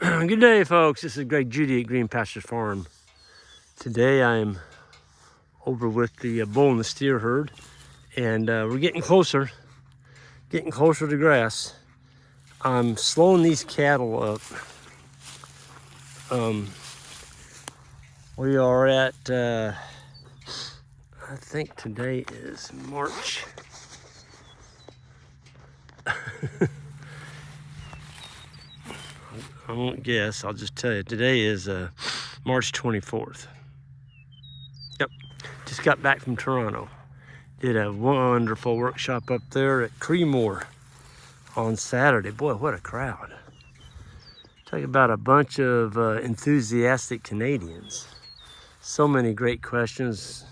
Good day, folks. This is Greg Judy at Green Pastures Farm. Today I'm over with the bull and the steer herd, and we're getting closer to grass. I'm slowing these cattle up. We are at, I think today is March. I won't guess, I'll just tell you. Today is March 24th. Yep, just got back from Toronto. Did a wonderful workshop up there at Creemore on Saturday. Boy, what a crowd. Talk about a bunch of enthusiastic Canadians. So many great questions.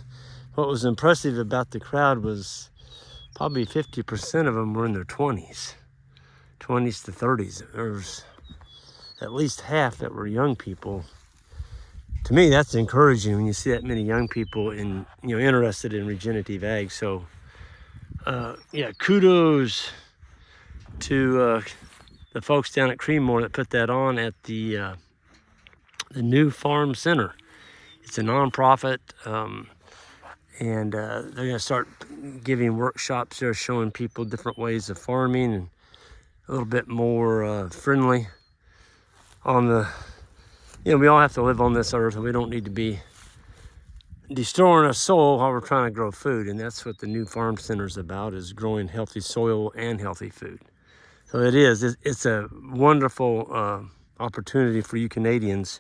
What was impressive about the crowd was probably 50% of them were in their 20s to 30s. There was at least half that were young people. To me, that's encouraging when you see that many young people interested in regenerative ag. So, yeah, kudos to the folks down at Creemore that put that on at the new farm center. It's a nonprofit, and they're going to start giving workshops there, showing people different ways of farming and a little bit more friendly on the, we all have to live on this earth, and we don't need to be destroying our soil while we're trying to grow food. And that's what the new farm center is about, is growing healthy soil and healthy food. So it's a wonderful opportunity for you Canadians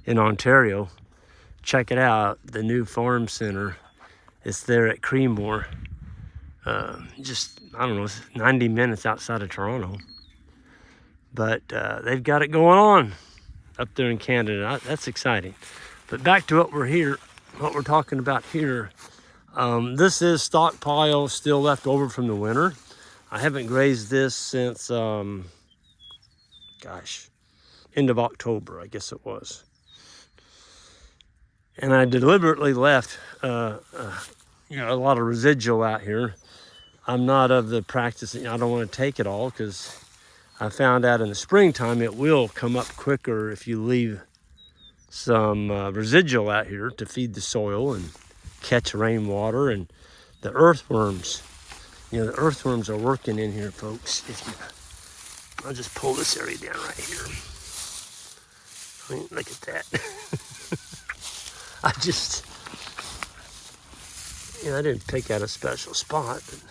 in Ontario. Check it out, the new farm center. It's there at Creemore. Just, 90 minutes outside of Toronto. But they've got it going on up there in Canada. That's exciting. But back to what we're talking about here. This is stockpile still left over from the winter. I haven't grazed this since, end of October, I guess it was. And I deliberately left, a lot of residual out here. I'm not of the practice, I don't want to take it all, because I found out in the springtime it will come up quicker if you leave some residual out here to feed the soil and catch rainwater. And the earthworms, the earthworms are working in here, folks. I'll just pull this area down right here. Look at that. I didn't pick out a special spot, but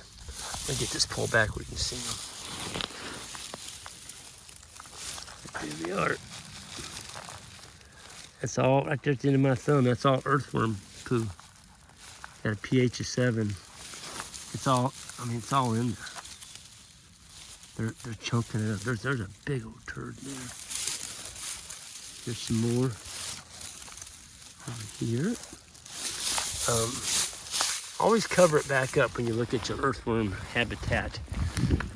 let me get this pulled back where you can see them. Here we are. That's all right there at the end of my thumb. That's all earthworm poo. Got a pH of 7. It's all in there. They're choking it up. There's a big old turd there. There's some more over here. Always cover it back up when you look at your earthworm habitat.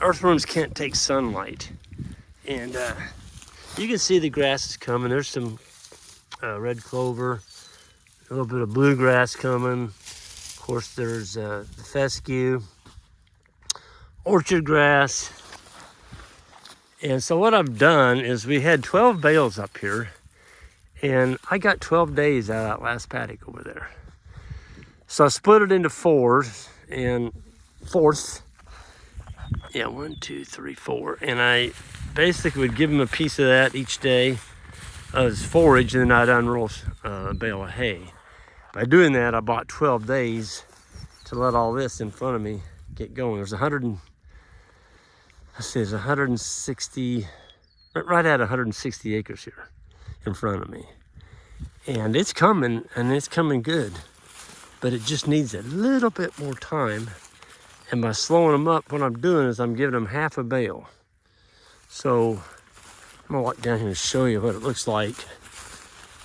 Earthworms can't take sunlight. And you can see the grass is coming. There's some red clover, a little bit of bluegrass coming. Of course, there's the fescue, orchard grass. And so what I've done is we had 12 bales up here, and I got 12 days out of that last paddock over there. So I split it into fourths. Yeah, 1, 2, 3, 4. And I basically would give them a piece of that each day as forage, and then I'd unroll a bale of hay. By doing that, I bought 12 days to let all this in front of me get going. There's 160, right at 160 acres here in front of me. And it's coming, and it's coming good. But it just needs a little bit more time. And by slowing them up, what I'm doing is I'm giving them half a bale. So I'm gonna walk down here and show you what it looks like.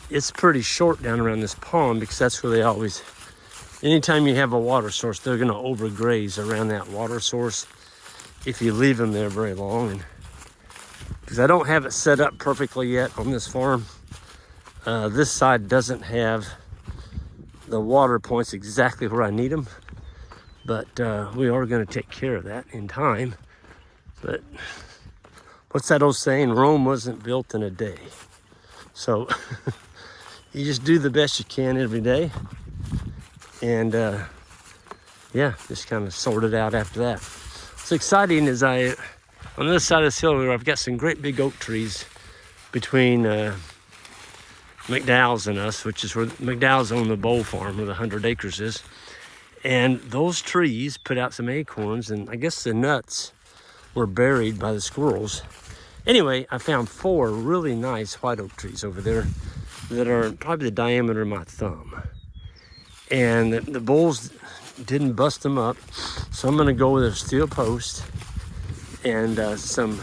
It's pretty short down around this pond, because that's where they always, anytime you have a water source, they're gonna overgraze around that water source if you leave them there very long. And because I don't have it set up perfectly yet on this farm, this side doesn't have the water points exactly where I need them, but we are going to take care of that in time. But what's that old saying? Rome wasn't built in a day. So you just do the best you can every day. And yeah, just kind of sort it out after that. What's exciting is on this side of this hill where I've got some great big oak trees between McDowell's and us, which is where McDowell's own the Bale farm where the 100 acres is. And those trees put out some acorns, and I guess the nuts were buried by the squirrels. Anyway, I found 4 really nice white oak trees over there that are probably the diameter of my thumb. And the bulls didn't bust them up, so I'm gonna go with a steel post and some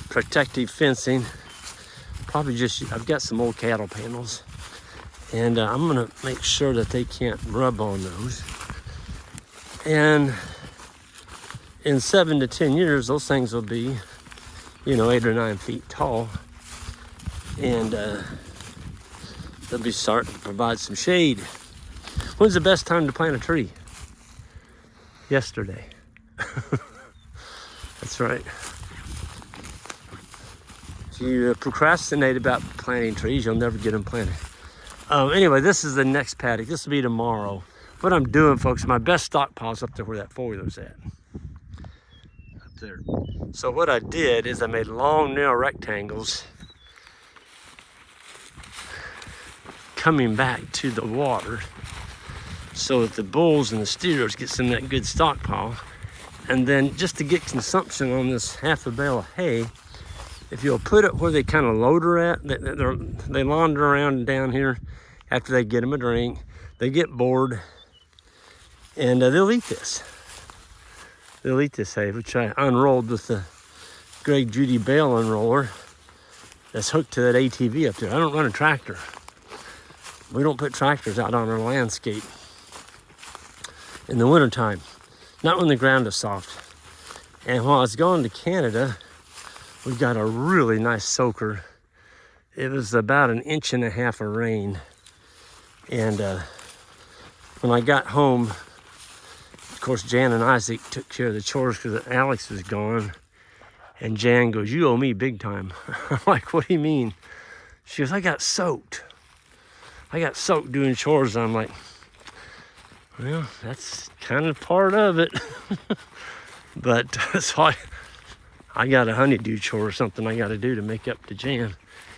protective fencing. Probably just, I've got some old cattle panels, and I'm gonna make sure that they can't rub on those. And in 7 to 10 years, those things will be, 8 or 9 feet tall, and they'll be starting to provide some shade. When's the best time to plant a tree? Yesterday. That's right. If you procrastinate about planting trees, you'll never get them planted. Anyway, this is the next paddock. This will be tomorrow. What I'm doing, folks, my best stockpile's up there where that 4-wheeler's at. Up there. So what I did is I made long, narrow rectangles coming back to the water so that the bulls and the steers get some of that good stockpile. And then just to get consumption on this half a bale of hay, if you'll put it where they kind of load her at, they launder around down here after they get them a drink, they get bored, and they'll eat this. They'll eat this hay, which I unrolled with the Greg Judy Bale unroller that's hooked to that ATV up there. I don't run a tractor. We don't put tractors out on our landscape in the wintertime, not when the ground is soft. And while I was going to Canada, we got a really nice soaker. It was about 1.5 inches of rain. And when I got home, of course, Jan and Isaac took care of the chores because Alex was gone. And Jan goes, "You owe me big time." I'm like, "What do you mean?" She goes, "I got soaked. I got soaked doing chores." I'm like, "Well, that's kind of part of it." But so I got a honeydew chore or something I got to do to make up to Jan.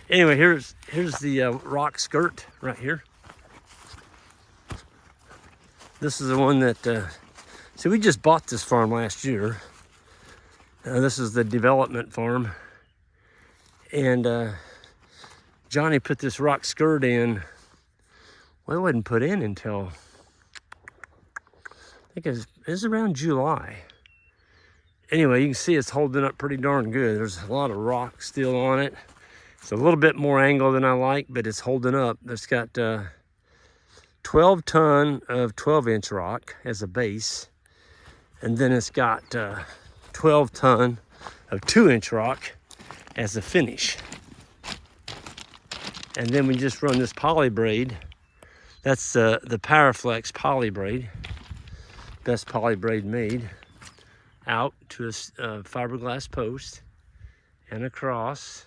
Anyway, here's the rock skirt right here. This is the one that, see, we just bought this farm last year. This is the development farm. And Johnny put this rock skirt in. Well, it wasn't put in until, I think it was around July. Anyway, you can see it's holding up pretty darn good. There's a lot of rock still on it. It's a little bit more angle than I like, but it's holding up. It's got 12 ton of 12-inch rock as a base. And then it's got 12 ton of 2-inch rock as a finish. And then we just run this poly braid. That's the Powerflex poly braid. Best poly braid made. Out to a fiberglass post and across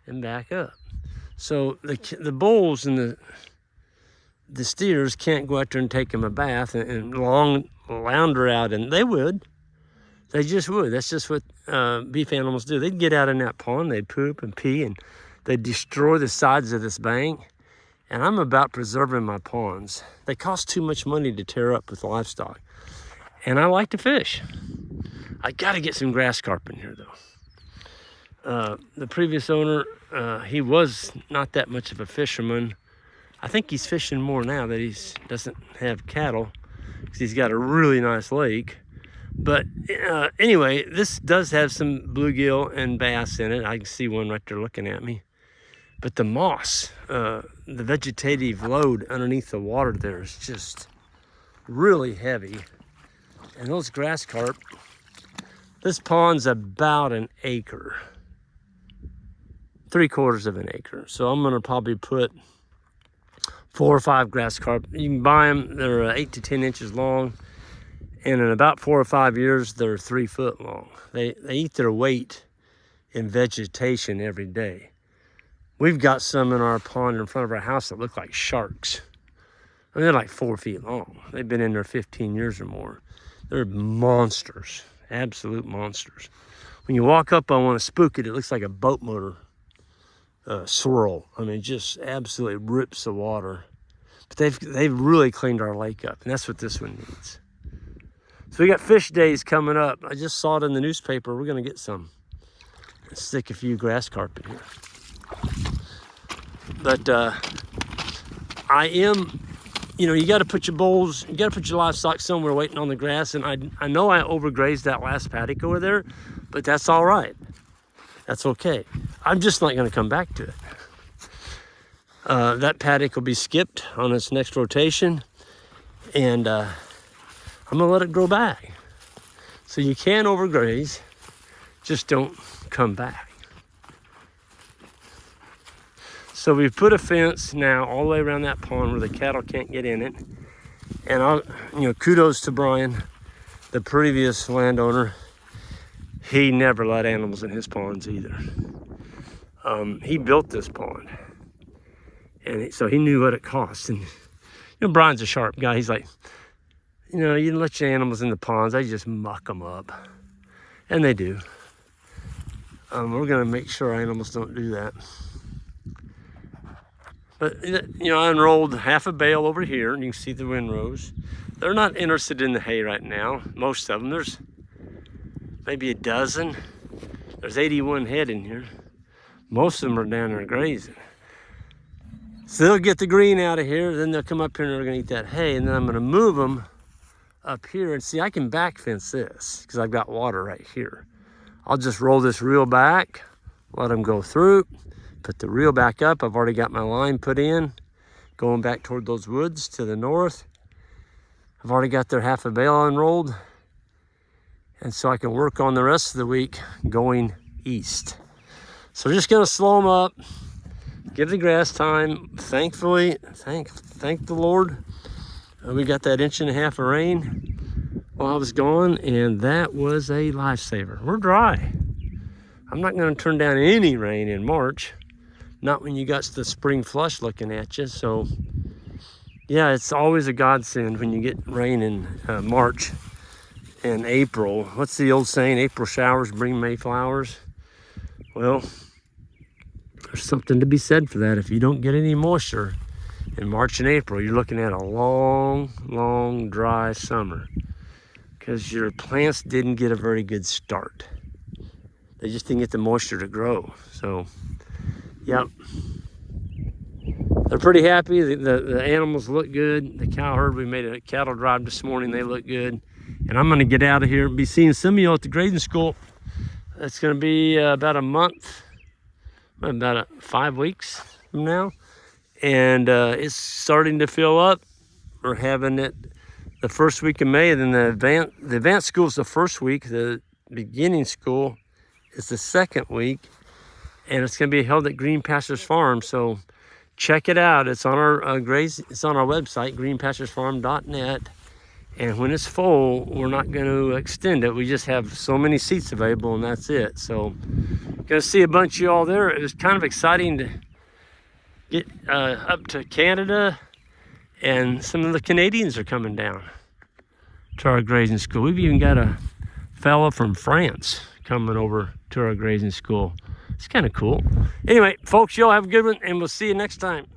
and back up. So the bulls and the steers can't go out there and take them a bath and lounder out, and they would. They just would. That's just what beef animals do. They'd get out in that pond, they'd poop and pee, and they'd destroy the sides of this bank. And I'm about preserving my ponds. They cost too much money to tear up with livestock. And I like to fish. I gotta get some grass carp in here though. The previous owner, he was not that much of a fisherman. I think he's fishing more now that he doesn't have cattle, because he's got a really nice lake. But anyway, this does have some bluegill and bass in it. I can see one right there looking at me. But the moss, the vegetative load underneath the water there is just really heavy. And those grass carp, this pond's about 1 acre, 3/4 of an acre. So I'm gonna probably put 4 or 5 grass carp. You can buy them, they're 8 to 10 inches long. And in about 4 or 5 years, they're 3 foot long. They eat their weight in vegetation every day. We've got some in our pond in front of our house that look like sharks. I mean, they're like 4 feet long. They've been in there 15 years or more. They're monsters, absolute monsters. When you walk up on one and spook it, it looks like a boat motor swirl. I mean, just absolutely rips the water. But they've really cleaned our lake up, and that's what this one needs. So we got fish days coming up. I just saw it in the newspaper. We're gonna get some. Stick a few grass carp in here. But I am, you know, you got to put your bowls, you got to put your livestock somewhere waiting on the grass. And I know I overgrazed that last paddock over there, but that's all right. That's okay. I'm just not going to come back to it. That paddock will be skipped on its next rotation, and I'm going to let it grow back. So you can overgraze, just don't come back. So we've put a fence now all the way around that pond where the cattle can't get in it. And kudos to Brian, the previous landowner. He never let animals in his ponds either. He built this pond, and so he knew what it cost. And Brian's a sharp guy. He's like, you didn't let your animals in the ponds. They just muck them up, and they do. We're gonna make sure our animals don't do that. But, I unrolled half a bale over here, and you can see the windrows. They're not interested in the hay right now. Most of them, there's maybe a dozen. There's 81 head in here. Most of them are down there grazing. So they'll get the green out of here, then they'll come up here and they're gonna eat that hay, and then I'm gonna move them up here. And see, I can back fence this because I've got water right here. I'll just roll this reel back, let them go through, put the reel back up. I've already got my line put in, going back toward those woods to the north. I've already got their half a bale unrolled. And so I can work on the rest of the week going east. So we're just gonna slow them up, give the grass time. Thankfully, thank the Lord, we got that 1.5 inches of rain while I was gone, and that was a lifesaver. We're dry. I'm not gonna turn down any rain in March, not when you got the spring flush looking at you. So yeah, it's always a godsend when you get rain in March and April. What's the old saying? April showers bring May flowers. Well, there's something to be said for that. If you don't get any moisture in March and April, you're looking at a long, long, dry summer because your plants didn't get a very good start. They just didn't get the moisture to grow. So, yep. They're pretty happy. The animals look good. The cow herd, we made a cattle drive this morning. They look good. And I'm gonna get out of here and be seeing some of you at the grazing school. It's gonna be about a month, about 5 weeks from now. And it's starting to fill up. We're having it the first week of May, and then the advanced school is the first week. The beginning school is the second week. And it's gonna be held at Green Pastures Farm. So check it out. It's on our it's on our website, greenpasturesfarm.net. And when it's full, we're not going to extend it. We just have so many seats available, and that's it. So, going to see a bunch of y'all there. It was kind of exciting to get up to Canada, and some of the Canadians are coming down to our grazing school. We've even got a fella from France coming over to our grazing school. It's kind of cool. Anyway, folks, y'all have a good one, and we'll see you next time.